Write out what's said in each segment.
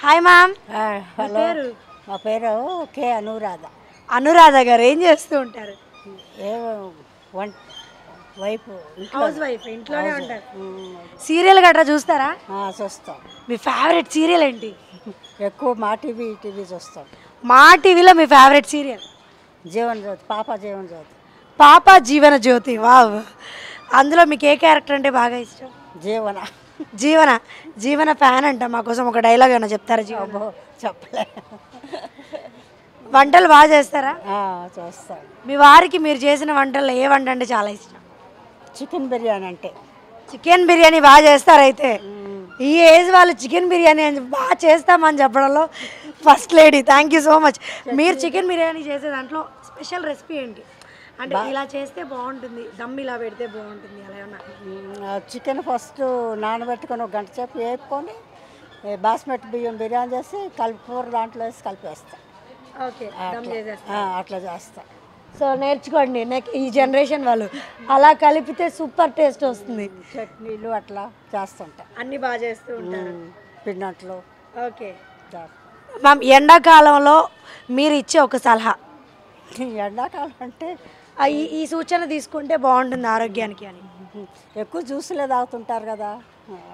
Hi ma'am. Hello, మా పేరు కే అనురాధ. అనురాధ గారు ఏం చేస్తూ ఉంటారు? ఏ వన్ వైపు హౌస్ వైఫ్, ఇంట్లోనే ఉంటారు. సీరియల్ గట్రా చూస్తారా? చూస్తాం. మీ ఫేవరెట్ సీరియల్ ఏంటి? ఎక్కువ మా టీవీ చూస్తాం. మా టీవీలో మీ ఫేవరెట్ సీరియల్? జీవన్ జ్యోతి, పాప జీవన్ జ్యోతి. పాప జీవన జ్యోతి. వావ్. అందులో మీకు ఏ క్యారెక్టర్ అంటే బాగా ఇష్టం? జీవన. జీవన. జీవన ఫ్యాన్ అంట. మా కోసం ఒక డైలాగ్ ఏమైనా చెప్తారా? జీవన చెప్పలే. వంటలు బాగా చేస్తారా? చూస్తాం. మీ వారికి మీరు చేసిన వంటల్లో ఏ వంట అంటే చాలా ఇష్టం? చికెన్ బిర్యానీ అంటే. చికెన్ బిర్యానీ బాగా చేస్తారైతే. ఈ ఏజ్ వాళ్ళు చికెన్ బిర్యానీ అని బాగా చేస్తామని చెప్పడంలో first lady. Thank you so much. మీరు చికెన్ బిర్యానీ చేసే దాంట్లో స్పెషల్ రెసిపీ ఏంటి? అంటే ఇలా చేస్తే బాగుంటుంది, దమ్ ఇలా పెడితే బాగుంటుంది, అలా ఏమన్నా? చికెన్ ఫస్ట్ నానబెట్టుకొని ఒక గంట సేపు వేపుకొని బాస్మతి బియ్యం బిర్యానీ చేసి కూర దాంట్లో వేసి కలిపేస్తాం. ఓకే, దమ్ చేసేస్తా. అట్లా చేస్తాం. సో నేర్చుకోండి, ఈ జనరేషన్ వాళ్ళు అలా కలిపితే సూపర్ టేస్ట్ వస్తుంది. చట్నీలు అట్లా చేస్తుంటాం. అన్నీ బాగా చేస్తూ ఉంటారు. పిన్నట్లు. ఓకే మ్యామ్, ఎండాకాలంలో మీరు ఇచ్చే ఒక సలహా? ఎండాకాలం అంటే ఈ సూచన తీసుకుంటే బాగుంటుంది ఆరోగ్యానికి అని. ఎక్కువ జ్యూసులే తాగుతుంటారు కదా,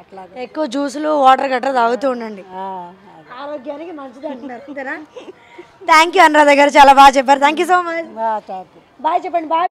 అట్లా ఎక్కువ జ్యూసులు వాటర్ గట్రా తాగుతూ ఉండండి, ఆరోగ్యానికి మంచిది అంటున్నారు. అంతేనా? థ్యాంక్ యూ అనురాధ గారు, చాలా బాగా చెప్పారు. Thank you so much. Bye చెప్పండి. బాయ్.